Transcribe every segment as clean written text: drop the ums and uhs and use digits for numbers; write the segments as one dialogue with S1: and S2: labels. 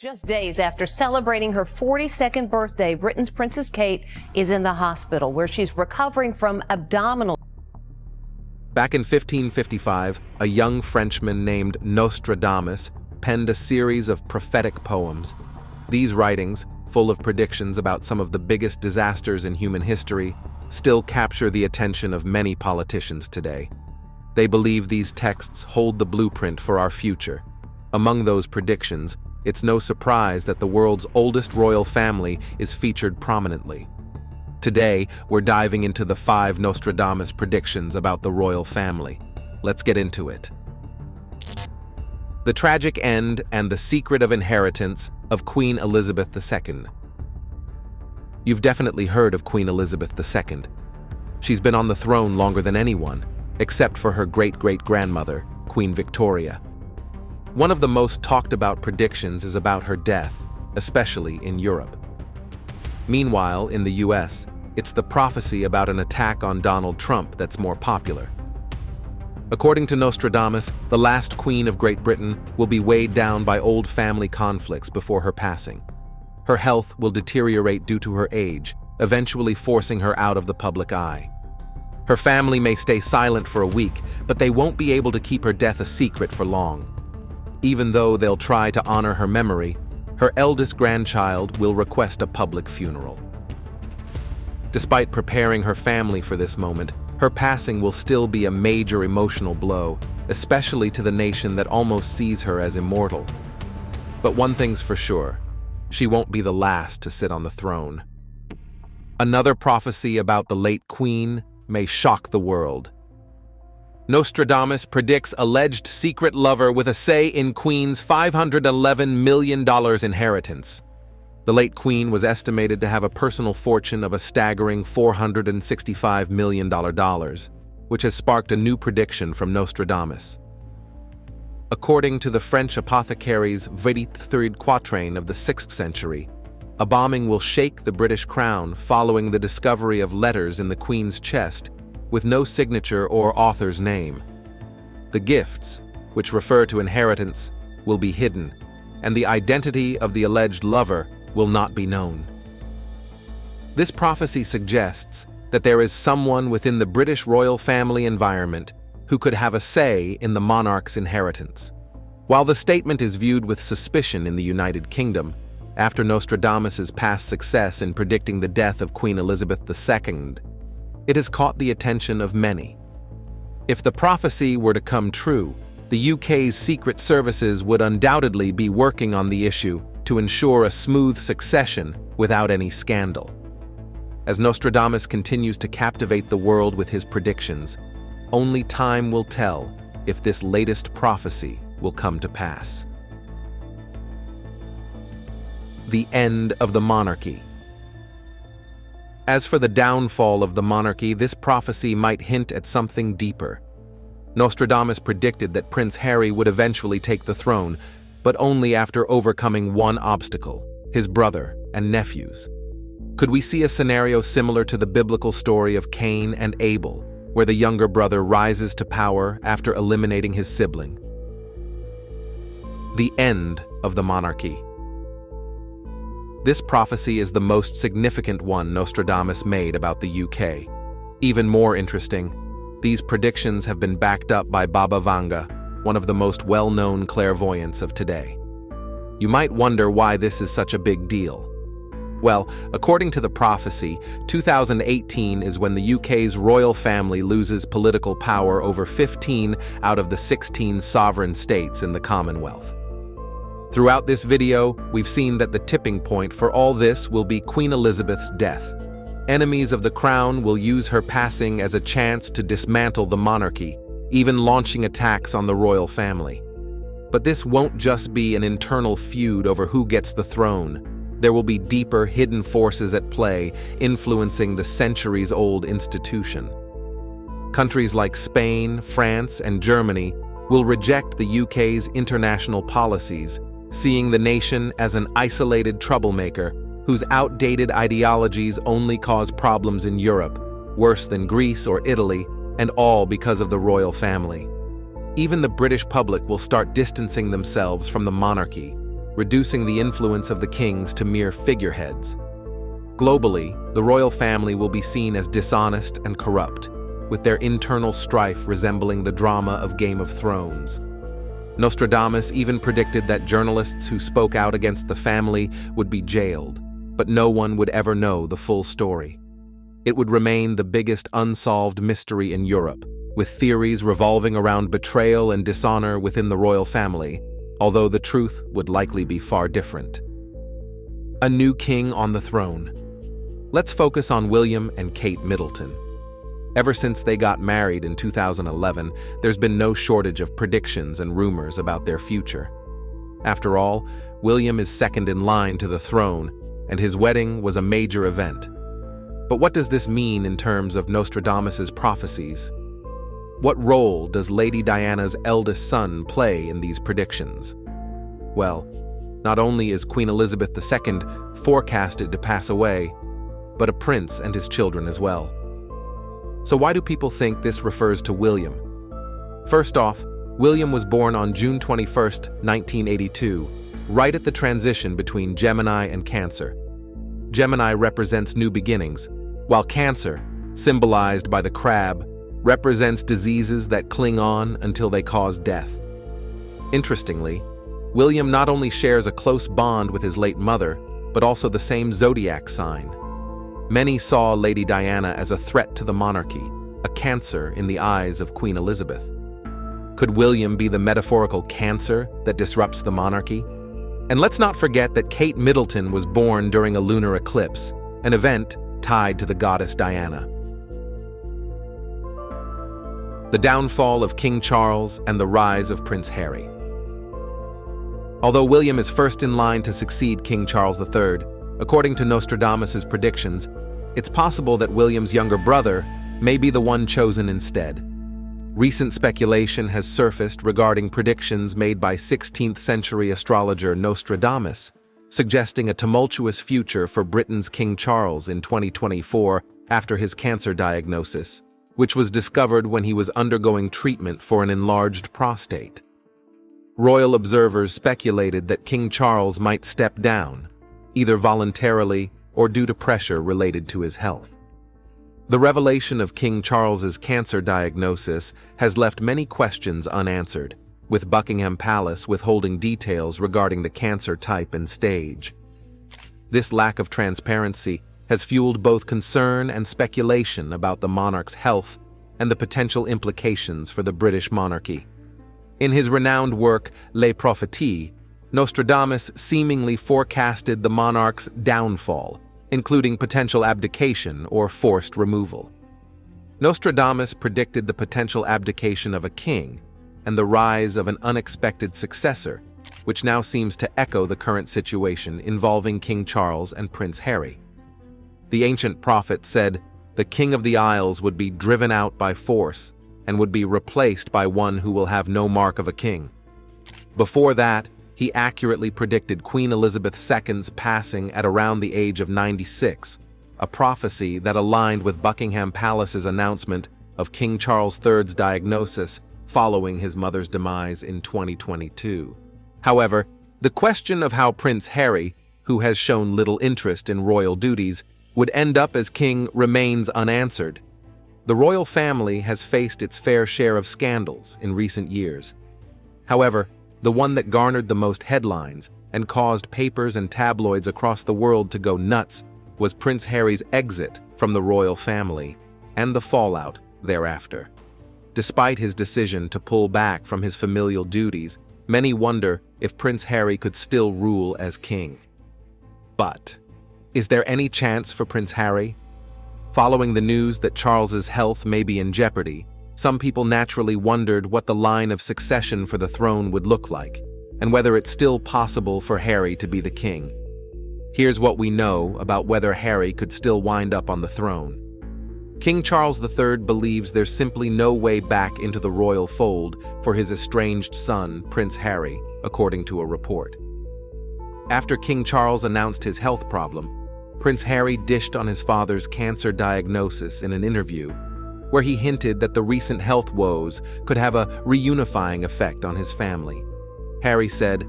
S1: Just days after celebrating her 42nd birthday, Britain's Princess Kate is in the hospital where she's recovering from abdominal.
S2: Back in 1555, a young Frenchman named Nostradamus penned a series of prophetic poems. These writings, full of predictions about some of the biggest disasters in human history, still capture the attention of many politicians today. They believe these texts hold the blueprint for our future. Among those predictions, it's no surprise that the world's oldest royal family is featured prominently. Today, we're diving into the 5 Nostradamus predictions about the royal family. Let's get into it. The tragic end and the secret of inheritance of Queen Elizabeth II. You've definitely heard of Queen Elizabeth II. She's been on the throne longer than anyone, except for her great-great-grandmother, Queen Victoria. One of the most talked about predictions is about her death, especially in Europe. Meanwhile, in the US, it's the prophecy about an attack on Donald Trump that's more popular. According to Nostradamus, the last queen of Great Britain will be weighed down by old family conflicts before her passing. Her health will deteriorate due to her age, eventually forcing her out of the public eye. Her family may stay silent for a week, but they won't be able to keep her death a secret for long. Even though they'll try to honor her memory, her eldest grandchild will request a public funeral. Despite preparing her family for this moment, her passing will still be a major emotional blow, especially to the nation that almost sees her as immortal. But one thing's for sure, she won't be the last to sit on the throne. Another prophecy about the late queen may shock the world. Nostradamus predicts alleged secret lover with a say in Queen's $511 million inheritance. The late queen was estimated to have a personal fortune of a staggering $465 million, which has sparked a new prediction from Nostradamus. According to the French apothecary's 23rd quatrain of the 6th century, a bombing will shake the British crown following the discovery of letters in the Queen's chest with no signature or author's name. The gifts, which refer to inheritance, will be hidden, and the identity of the alleged lover will not be known. This prophecy suggests that there is someone within the British royal family environment who could have a say in the monarch's inheritance. While the statement is viewed with suspicion in the United Kingdom, after Nostradamus's past success in predicting the death of Queen Elizabeth II, it has caught the attention of many. If the prophecy were to come true, the UK's secret services would undoubtedly be working on the issue to ensure a smooth succession without any scandal. As Nostradamus continues to captivate the world with his predictions, only time will tell if this latest prophecy will come to pass. The end of the monarchy. As for the downfall of the monarchy, this prophecy might hint at something deeper. Nostradamus predicted that Prince Harry would eventually take the throne, but only after overcoming one obstacle: his brother and nephews. Could we see a scenario similar to the biblical story of Cain and Abel, where the younger brother rises to power after eliminating his sibling? The end of the monarchy. This prophecy is the most significant one Nostradamus made about the UK. Even more interesting, these predictions have been backed up by Baba Vanga, one of the most well-known clairvoyants of today. You might wonder why this is such a big deal. Well, according to the prophecy, 2018 is when the UK's royal family loses political power over 15 out of the 16 sovereign states in the Commonwealth. Throughout this video, we've seen that the tipping point for all this will be Queen Elizabeth's death. Enemies of the crown will use her passing as a chance to dismantle the monarchy, even launching attacks on the royal family. But this won't just be an internal feud over who gets the throne. There will be deeper, hidden forces at play, influencing the centuries-old institution. Countries like Spain, France, and Germany will reject the UK's international policies, seeing the nation as an isolated troublemaker whose outdated ideologies only cause problems in Europe, worse than Greece or Italy, and all because of the royal family. Even the British public will start distancing themselves from the monarchy, reducing the influence of the kings to mere figureheads. Globally, the royal family will be seen as dishonest and corrupt, with their internal strife resembling the drama of Game of Thrones. Nostradamus even predicted that journalists who spoke out against the family would be jailed, but no one would ever know the full story. It would remain the biggest unsolved mystery in Europe, with theories revolving around betrayal and dishonor within the royal family, although the truth would likely be far different. A new king on the throne. Let's focus on William and Kate Middleton. Ever since they got married in 2011, there's been no shortage of predictions and rumors about their future. After all, William is second in line to the throne, and his wedding was a major event. But what does this mean in terms of Nostradamus's prophecies? What role does Lady Diana's eldest son play in these predictions? Well, not only is Queen Elizabeth II forecasted to pass away, but a prince and his children as well. So why do people think this refers to William? First off, William was born on June 21, 1982, right at the transition between Gemini and Cancer. Gemini represents new beginnings, while Cancer, symbolized by the crab, represents diseases that cling on until they cause death. Interestingly, William not only shares a close bond with his late mother, but also the same zodiac sign. Many saw Lady Diana as a threat to the monarchy, a Cancer in the eyes of Queen Elizabeth. Could William be the metaphorical Cancer that disrupts the monarchy? And let's not forget that Kate Middleton was born during a lunar eclipse, an event tied to the goddess Diana. The downfall of King Charles and the rise of Prince Harry. Although William is first in line to succeed King Charles III, according to Nostradamus' predictions, it's possible that William's younger brother may be the one chosen instead. Recent speculation has surfaced regarding predictions made by 16th century astrologer Nostradamus, suggesting a tumultuous future for Britain's King Charles in 2024 after his cancer diagnosis, which was discovered when he was undergoing treatment for an enlarged prostate. Royal observers speculated that King Charles might step down, either voluntarily or due to pressure related to his health. The revelation of King Charles's cancer diagnosis has left many questions unanswered, with Buckingham Palace withholding details regarding the cancer type and stage. This lack of transparency has fueled both concern and speculation about the monarch's health and the potential implications for the British monarchy. In his renowned work, Les Prophéties, Nostradamus seemingly forecasted the monarch's downfall, including potential abdication or forced removal. Nostradamus predicted the potential abdication of a king and the rise of an unexpected successor, which now seems to echo the current situation involving King Charles and Prince Harry. The ancient prophet said the King of the Isles would be driven out by force and would be replaced by one who will have no mark of a king. Before that, he accurately predicted Queen Elizabeth II's passing at around the age of 96, a prophecy that aligned with Buckingham Palace's announcement of King Charles III's diagnosis following his mother's demise in 2022. However, the question of how Prince Harry, who has shown little interest in royal duties, would end up as king remains unanswered. The royal family has faced its fair share of scandals in recent years. However, the one that garnered the most headlines and caused papers and tabloids across the world to go nuts was Prince Harry's exit from the royal family and the fallout thereafter. Despite his decision to pull back from his familial duties, many wonder if Prince Harry could still rule as king. But is there any chance for Prince Harry? Following the news that Charles's health may be in jeopardy, some people naturally wondered what the line of succession for the throne would look like, and whether it's still possible for Harry to be the king. Here's what we know about whether Harry could still wind up on the throne. King Charles III believes there's simply no way back into the royal fold for his estranged son, Prince Harry, according to a report. After King Charles announced his health problem, Prince Harry dished on his father's cancer diagnosis in an interview, where he hinted that the recent health woes could have a reunifying effect on his family. Harry said,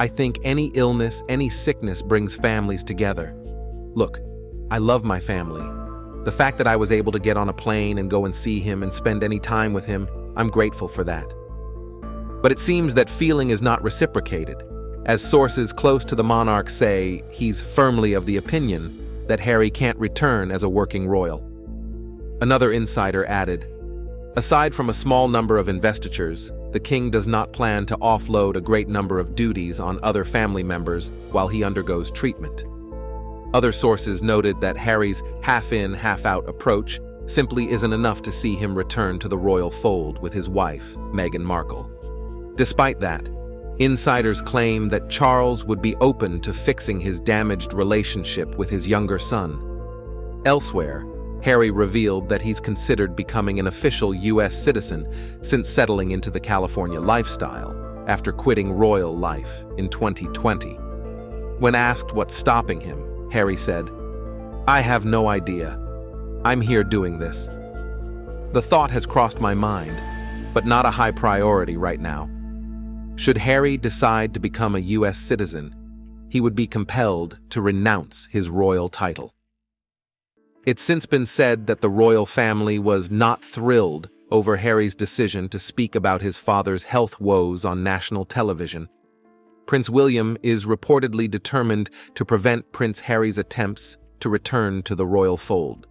S2: I think any illness, any sickness brings families together. Look, I love my family. The fact that I was able to get on a plane and go and see him and spend any time with him, I'm grateful for that. But it seems that feeling is not reciprocated, as sources close to the monarch say he's firmly of the opinion that Harry can't return as a working royal. Another insider added, aside from a small number of investitures, the king does not plan to offload a great number of duties on other family members while he undergoes treatment. Other sources noted that Harry's half-in, half-out approach simply isn't enough to see him return to the royal fold with his wife, Meghan Markle. Despite that, insiders claim that Charles would be open to fixing his damaged relationship with his younger son. Elsewhere, Harry revealed that he's considered becoming an official U.S. citizen since settling into the California lifestyle after quitting royal life in 2020. When asked what's stopping him, Harry said, "I have no idea. I'm here doing this. The thought has crossed my mind, but not a high priority right now." Should Harry decide to become a U.S. citizen, he would be compelled to renounce his royal title. It's since been said that the royal family was not thrilled over Harry's decision to speak about his father's health woes on national television. Prince William is reportedly determined to prevent Prince Harry's attempts to return to the royal fold.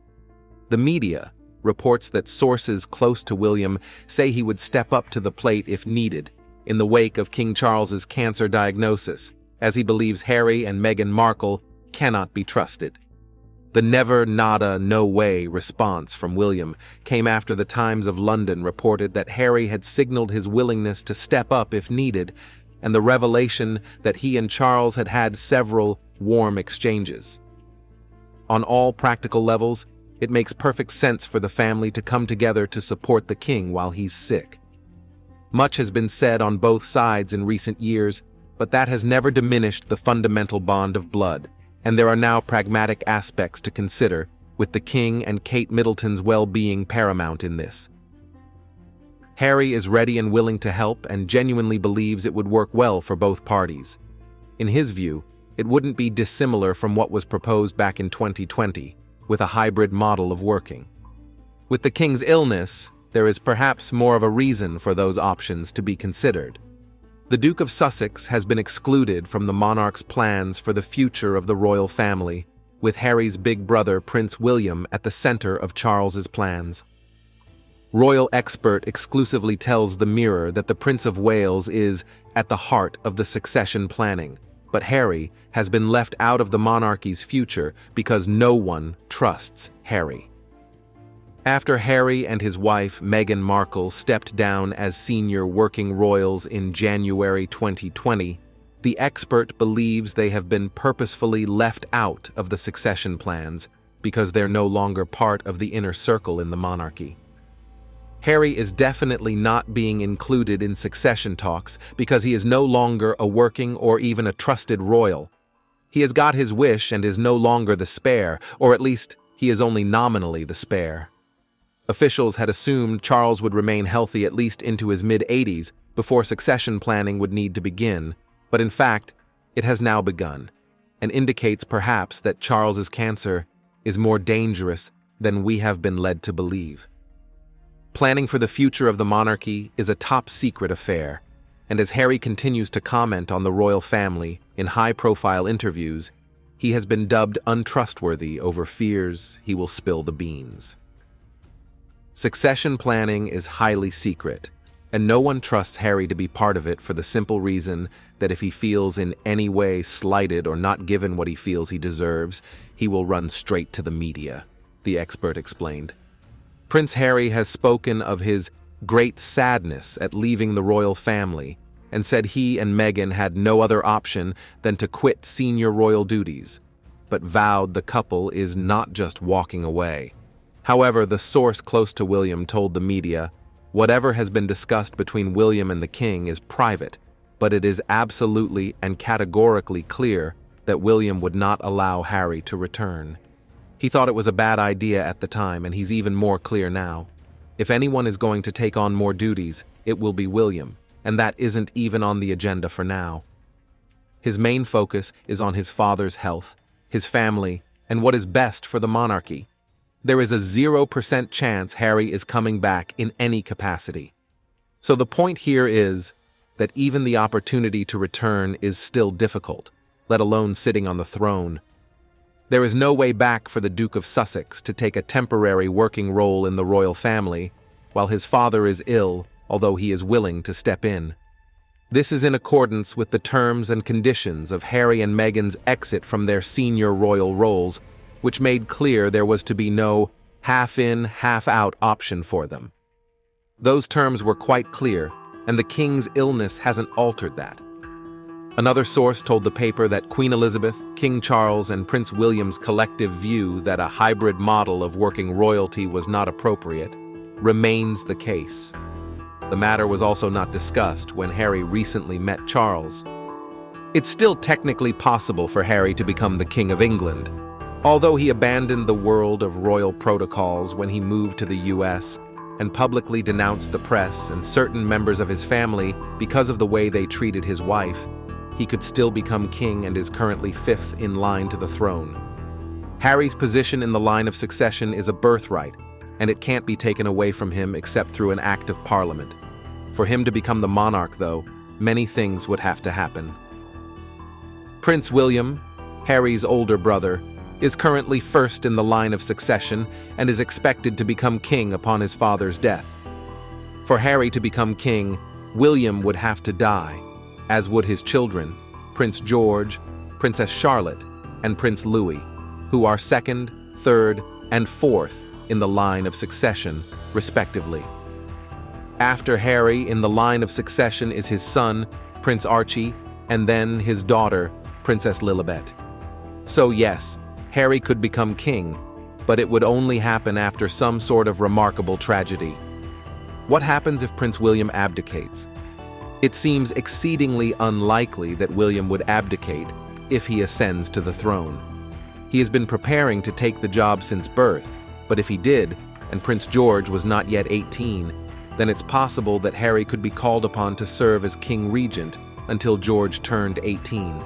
S2: The media reports that sources close to William say he would step up to the plate if needed in the wake of King Charles's cancer diagnosis, as he believes Harry and Meghan Markle cannot be trusted. The never, nada, no way response from William came after the Times of London reported that Harry had signaled his willingness to step up if needed, and the revelation that he and Charles had had several warm exchanges. On all practical levels, it makes perfect sense for the family to come together to support the king while he's sick. Much has been said on both sides in recent years, but that has never diminished the fundamental bond of blood, and there are now pragmatic aspects to consider, with the king and Kate Middleton's well-being paramount in this. Harry is ready and willing to help and genuinely believes it would work well for both parties. In his view, it wouldn't be dissimilar from what was proposed back in 2020, with a hybrid model of working. With the king's illness, there is perhaps more of a reason for those options to be considered. The Duke of Sussex has been excluded from the monarch's plans for the future of the royal family, with Harry's big brother Prince William at the center of Charles's plans. Royal expert exclusively tells the Mirror that the Prince of Wales is at the heart of the succession planning, but Harry has been left out of the monarchy's future because no one trusts Harry. After Harry and his wife Meghan Markle stepped down as senior working royals in January 2020, the expert believes they have been purposefully left out of the succession plans because they're no longer part of the inner circle in the monarchy. Harry is definitely not being included in succession talks because he is no longer a working or even a trusted royal. He has got his wish and is no longer the spare, or at least he is only nominally the spare. Officials had assumed Charles would remain healthy at least into his mid-80s before succession planning would need to begin, but in fact, it has now begun, and indicates perhaps that Charles's cancer is more dangerous than we have been led to believe. Planning for the future of the monarchy is a top-secret affair, and as Harry continues to comment on the royal family in high-profile interviews, he has been dubbed untrustworthy over fears he will spill the beans. Succession planning is highly secret, and no one trusts Harry to be part of it for the simple reason that if he feels in any way slighted or not given what he feels he deserves, he will run straight to the media, the expert explained. Prince Harry has spoken of his great sadness at leaving the royal family and said he and Meghan had no other option than to quit senior royal duties, but vowed the couple is not just walking away. However, the source close to William told the media, whatever has been discussed between William and the king is private, but it is absolutely and categorically clear that William would not allow Harry to return. He thought it was a bad idea at the time, and he's even more clear now. If anyone is going to take on more duties, it will be William, and that isn't even on the agenda for now. His main focus is on his father's health, his family, and what is best for the monarchy. There is a 0% chance Harry is coming back in any capacity. So the point here is that even the opportunity to return is still difficult, let alone sitting on the throne. There is no way back for the Duke of Sussex to take a temporary working role in the royal family, while his father is ill, although he is willing to step in. This is in accordance with the terms and conditions of Harry and Meghan's exit from their senior royal roles, which made clear there was to be no half-in, half-out option for them. Those terms were quite clear, and the king's illness hasn't altered that. Another source told the paper that Queen Elizabeth, King Charles, and Prince William's collective view that a hybrid model of working royalty was not appropriate remains the case. The matter was also not discussed when Harry recently met Charles. It's still technically possible for Harry to become the King of England, although he abandoned the world of royal protocols when he moved to the US and publicly denounced the press and certain members of his family because of the way they treated his wife. He could still become king and is currently 5th in line to the throne. Harry's position in the line of succession is a birthright, and it can't be taken away from him except through an act of parliament. For him to become the monarch, though, many things would have to happen. Prince William, Harry's older brother, is currently 1st in the line of succession and is expected to become king upon his father's death. For Harry to become king, William would have to die, as would his children, Prince George, Princess Charlotte, and Prince Louis, who are 2nd, 3rd, and 4th in the line of succession, respectively. After Harry, in the line of succession is his son, Prince Archie, and then his daughter, Princess Lilibet. So yes, Harry could become king, but it would only happen after some sort of remarkable tragedy. What happens if Prince William abdicates? It seems exceedingly unlikely that William would abdicate if he ascends to the throne. He has been preparing to take the job since birth, but if he did, and Prince George was not yet 18, then it's possible that Harry could be called upon to serve as King Regent until George turned 18.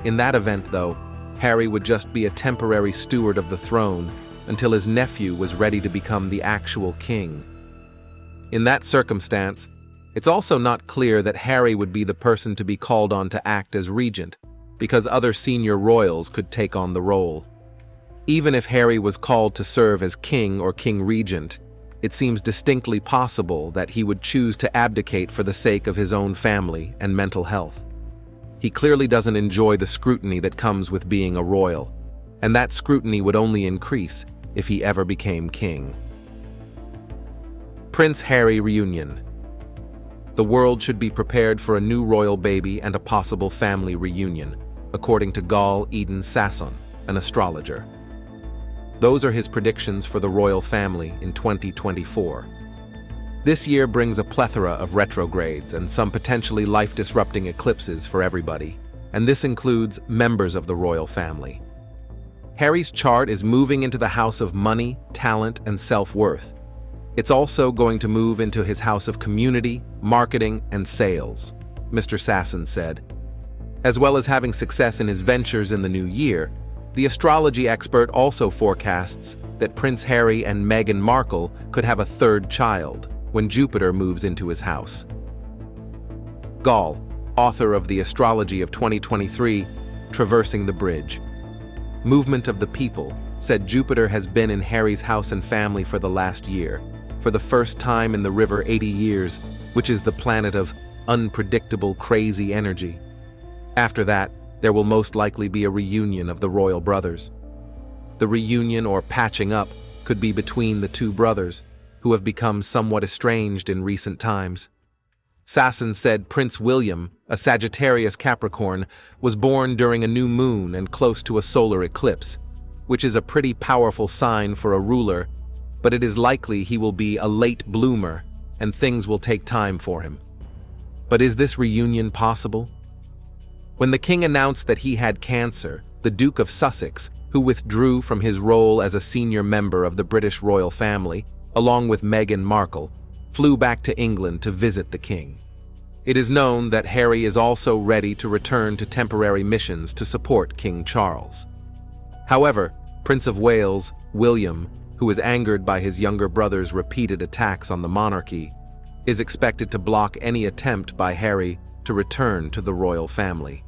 S2: In that event, though, Harry would just be a temporary steward of the throne until his nephew was ready to become the actual king. In that circumstance, it's also not clear that Harry would be the person to be called on to act as regent, because other senior royals could take on the role. Even if Harry was called to serve as king or king regent, it seems distinctly possible that he would choose to abdicate for the sake of his own family and mental health. He clearly doesn't enjoy the scrutiny that comes with being a royal, and that scrutiny would only increase if he ever became king. Prince Harry reunion. The world should be prepared for a new royal baby and a possible family reunion, according to Gall Eden Sasson, an astrologer. Those are his predictions for the royal family in 2024. This year brings a plethora of retrogrades and some potentially life-disrupting eclipses for everybody, and this includes members of the royal family. Harry's chart is moving into the house of money, talent, and self-worth. It's also going to move into his house of community, marketing, and sales, Mr. Sasson said. As well as having success in his ventures in the new year, the astrology expert also forecasts that Prince Harry and Meghan Markle could have a 3rd child when Jupiter moves into his house. Gall, author of the Astrology of 2023, Traversing the Bridge. Movement of the People, said Jupiter has been in Harry's house and family for the last year, for the first time in the river 80 years, which is the planet of unpredictable, crazy energy. After that, there will most likely be a reunion of the royal brothers. The reunion or patching up could be between the two brothers, who have become somewhat estranged in recent times. Sasson said Prince William, a Sagittarius Capricorn, was born during a new moon and close to a solar eclipse, which is a pretty powerful sign for a ruler, but it is likely he will be a late bloomer and things will take time for him. But is this reunion possible? When the king announced that he had cancer, the Duke of Sussex, who withdrew from his role as a senior member of the British royal family, along with Meghan Markle, flew back to England to visit the king. It is known that Harry is also ready to return to temporary missions to support King Charles. However, Prince of Wales, William, who is angered by his younger brother's repeated attacks on the monarchy, is expected to block any attempt by Harry to return to the royal family.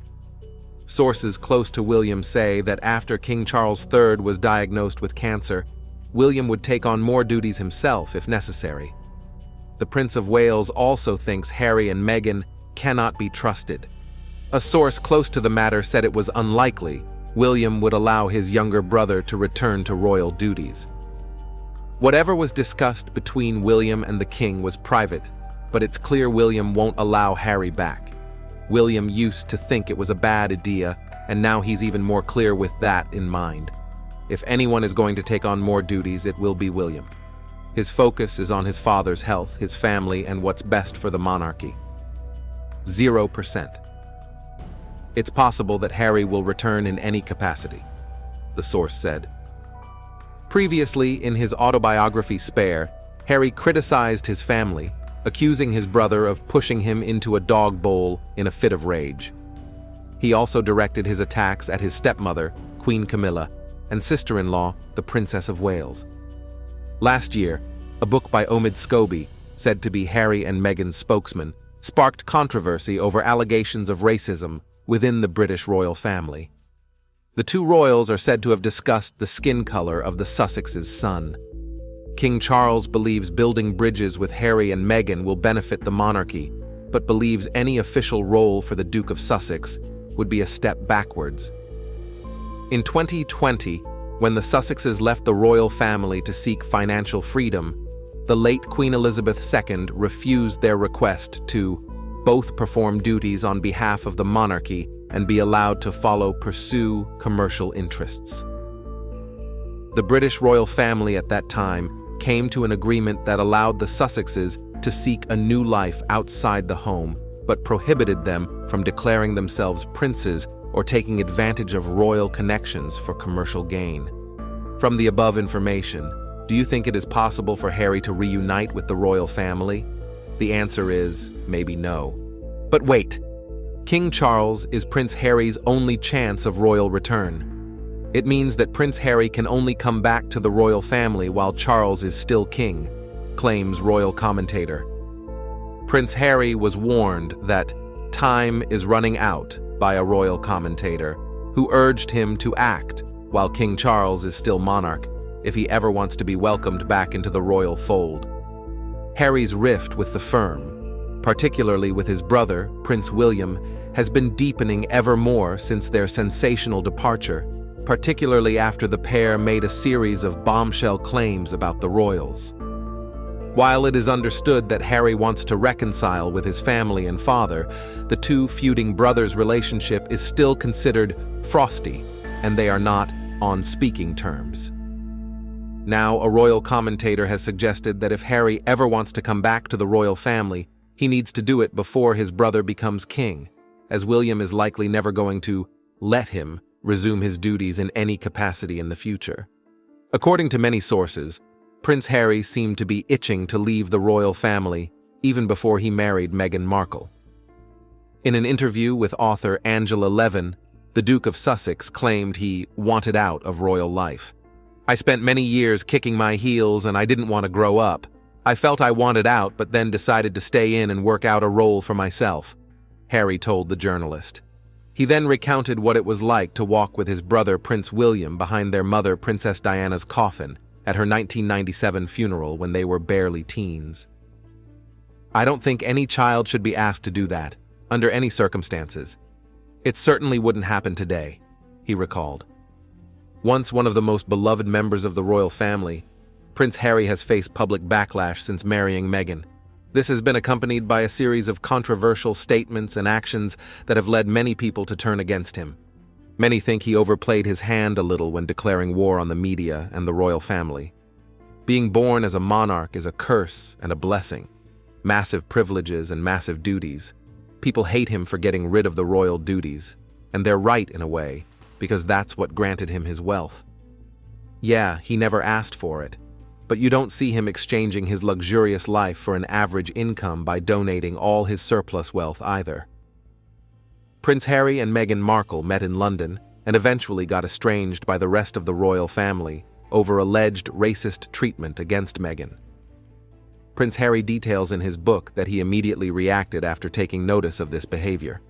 S2: Sources close to William say that after King Charles III was diagnosed with cancer, William would take on more duties himself if necessary. The Prince of Wales also thinks Harry and Meghan cannot be trusted. A source close to the matter said it was unlikely William would allow his younger brother to return to royal duties. Whatever was discussed between William and the king was private, but it's clear William won't allow Harry back. William used to think it was a bad idea, and now he's even more clear with that in mind. If anyone is going to take on more duties, it will be William. His focus is on his father's health, his family, and what's best for the monarchy. 0%. It's possible that Harry will return in any capacity, the source said. Previously, in his autobiography Spare, Harry criticized his family, accusing his brother of pushing him into a dog bowl in a fit of rage. He also directed his attacks at his stepmother, Queen Camilla, and sister-in-law, the Princess of Wales. Last year, a book by Omid Scobie, said to be Harry and Meghan's spokesman, sparked controversy over allegations of racism within the British royal family. The two royals are said to have discussed the skin color of the Sussex's son. King Charles believes building bridges with Harry and Meghan will benefit the monarchy, but believes any official role for the Duke of Sussex would be a step backwards. In 2020, when the Sussexes left the royal family to seek financial freedom, the late Queen Elizabeth II refused their request to both perform duties on behalf of the monarchy and be allowed to pursue commercial interests. The British royal family at that time came to an agreement that allowed the Sussexes to seek a new life outside the home, but prohibited them from declaring themselves princes or taking advantage of royal connections for commercial gain. From the above information, do you think it is possible for Harry to reunite with the royal family? The answer is maybe no. But wait, King Charles is Prince Harry's only chance of royal return. It means that Prince Harry can only come back to the royal family while Charles is still king, claims royal commentator. Prince Harry was warned that time is running out by a royal commentator who urged him to act while King Charles is still monarch if he ever wants to be welcomed back into the royal fold. Harry's rift with the firm, particularly with his brother, Prince William, has been deepening ever more since their sensational departure, particularly after the pair made a series of bombshell claims about the royals. While it is understood that Harry wants to reconcile with his family and father, the two feuding brothers' relationship is still considered frosty, and they are not on speaking terms. Now, a royal commentator has suggested that if Harry ever wants to come back to the royal family, he needs to do it before his brother becomes king, as William is likely never going to let him resume his duties in any capacity in the future. According to many sources, Prince Harry seemed to be itching to leave the royal family even before he married Meghan Markle. In an interview with author Angela Levin, the Duke of Sussex claimed he wanted out of royal life. "I spent many years kicking my heels and I didn't want to grow up. I felt I wanted out but then decided to stay in and work out a role for myself," Harry told the journalist. He then recounted what it was like to walk with his brother Prince William behind their mother Princess Diana's coffin at her 1997 funeral when they were barely teens. "I don't think any child should be asked to do that, under any circumstances. It certainly wouldn't happen today," he recalled. Once one of the most beloved members of the royal family, Prince Harry has faced public backlash since marrying Meghan. This has been accompanied by a series of controversial statements and actions that have led many people to turn against him. Many think he overplayed his hand a little when declaring war on the media and the royal family. Being born as a monarch is a curse and a blessing. Massive privileges and massive duties. People hate him for getting rid of the royal duties, and they're right in a way, because that's what granted him his wealth. Yeah, he never asked for it, but you don't see him exchanging his luxurious life for an average income by donating all his surplus wealth either. Prince Harry and Meghan Markle met in London and eventually got estranged by the rest of the royal family over alleged racist treatment against Meghan. Prince Harry details in his book that he immediately reacted after taking notice of this behavior.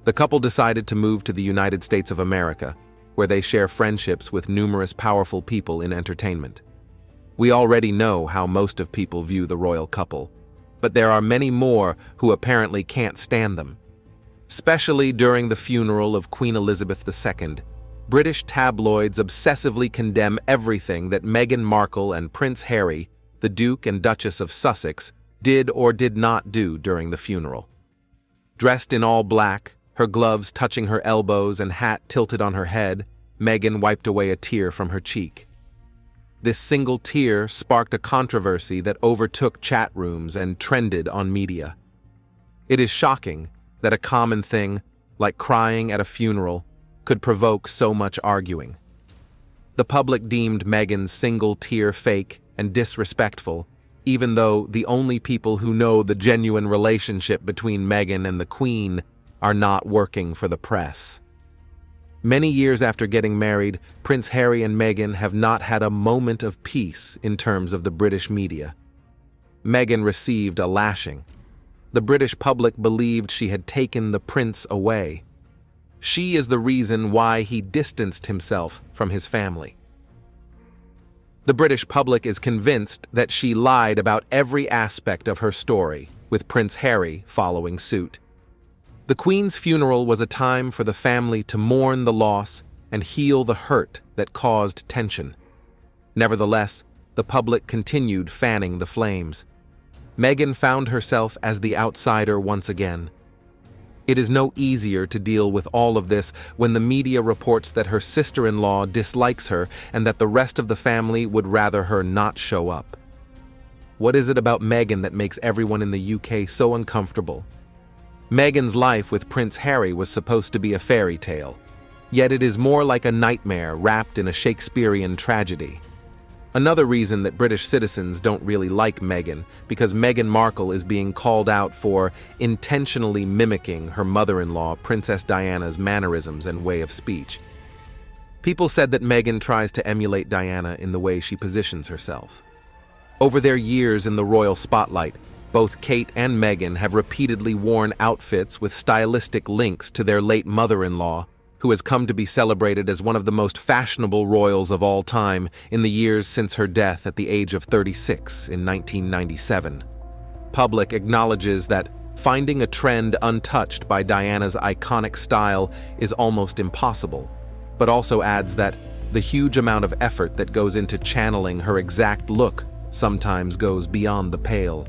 S2: The couple decided to move to the United States of America, where they share friendships with numerous powerful people in entertainment. We already know how most of people view the royal couple, but there are many more who apparently can't stand them. Especially during the funeral of Queen Elizabeth II, British tabloids obsessively condemn everything that Meghan Markle and Prince Harry, the Duke and Duchess of Sussex, did or did not do during the funeral. Dressed in all black, her gloves touching her elbows and hat tilted on her head, Meghan wiped away a tear from her cheek. This single tear sparked a controversy that overtook chat rooms and trended on media. It is shocking that a common thing, like crying at a funeral, could provoke so much arguing. The public deemed Meghan's single tear fake and disrespectful, even though the only people who know the genuine relationship between Meghan and the Queen are not working for the press. Many years after getting married, Prince Harry and Meghan have not had a moment of peace in terms of the British media. Meghan received a lashing. The British public believed she had taken the prince away. She is the reason why he distanced himself from his family. The British public is convinced that she lied about every aspect of her story, with Prince Harry following suit. The Queen's funeral was a time for the family to mourn the loss and heal the hurt that caused tension. Nevertheless, the public continued fanning the flames. Meghan found herself as the outsider once again. It is no easier to deal with all of this when the media reports that her sister-in-law dislikes her and that the rest of the family would rather her not show up. What is it about Meghan that makes everyone in the UK so uncomfortable? Meghan's life with Prince Harry was supposed to be a fairy tale, yet it is more like a nightmare wrapped in a Shakespearean tragedy. Another reason that British citizens don't really like Meghan, because Meghan Markle is being called out for intentionally mimicking her mother-in-law, Princess Diana's mannerisms and way of speech. People said that Meghan tries to emulate Diana in the way she positions herself. Over their years in the royal spotlight, both Kate and Meghan have repeatedly worn outfits with stylistic links to their late mother-in-law, who has come to be celebrated as one of the most fashionable royals of all time in the years since her death at the age of 36 in 1997. Public acknowledges that finding a trend untouched by Diana's iconic style is almost impossible, but also adds that the huge amount of effort that goes into channeling her exact look sometimes goes beyond the pale.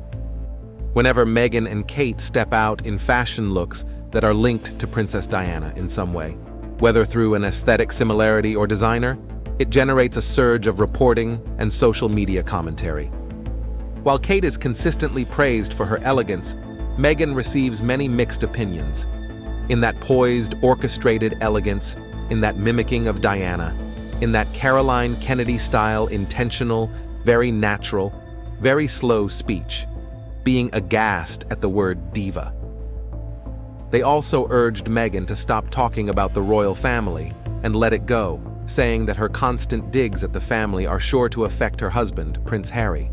S2: Whenever Meghan and Kate step out in fashion looks that are linked to Princess Diana in some way, whether through an aesthetic similarity or designer, it generates a surge of reporting and social media commentary. While Kate is consistently praised for her elegance, Meghan receives many mixed opinions. In that poised, orchestrated elegance, in that mimicking of Diana, in that Caroline Kennedy-style intentional, very natural, very slow speech, being aghast at the word diva. They also urged Meghan to stop talking about the royal family and let it go, saying that her constant digs at the family are sure to affect her husband, Prince Harry.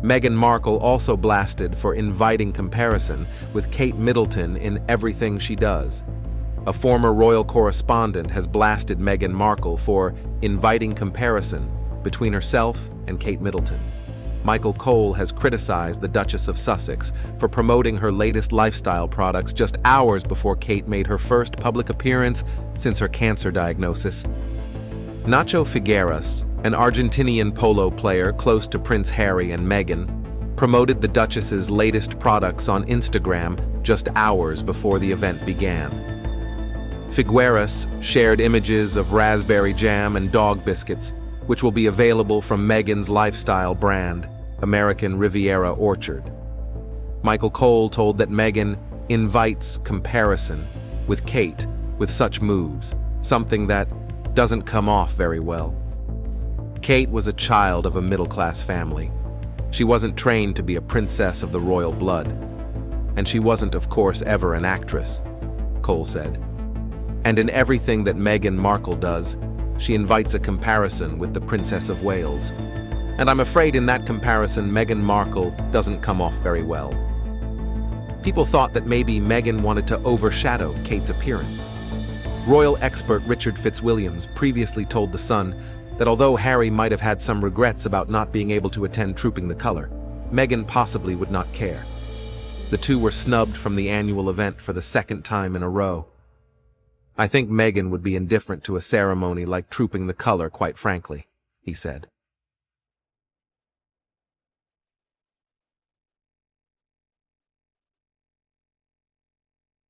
S2: Meghan Markle also blasted for inviting comparison with Kate Middleton in everything she does. A former royal correspondent has blasted Meghan Markle for inviting comparison between herself and Kate Middleton. Michael Cole has criticized the Duchess of Sussex for promoting her latest lifestyle products just hours before Kate made her first public appearance since her cancer diagnosis. Nacho Figueras, an Argentinian polo player close to Prince Harry and Meghan, promoted the Duchess's latest products on Instagram just hours before the event began. Figueras shared images of raspberry jam and dog biscuits, which will be available from Meghan's lifestyle brand, American Riviera Orchard. Michael Cole told that Meghan invites comparison with Kate with such moves, something that doesn't come off very well. Kate was a child of a middle-class family. She wasn't trained to be a princess of the royal blood. And she wasn't, of course, ever an actress, Cole said. And in everything that Meghan Markle does, she invites a comparison with the Princess of Wales. And I'm afraid in that comparison, Meghan Markle doesn't come off very well. People thought that maybe Meghan wanted to overshadow Kate's appearance. Royal expert Richard Fitzwilliams previously told The Sun that although Harry might have had some regrets about not being able to attend Trooping the Colour, Meghan possibly would not care. The two were snubbed from the annual event for the second time in a row. I think Meghan would be indifferent to a ceremony like Trooping the Colour, quite frankly, he said.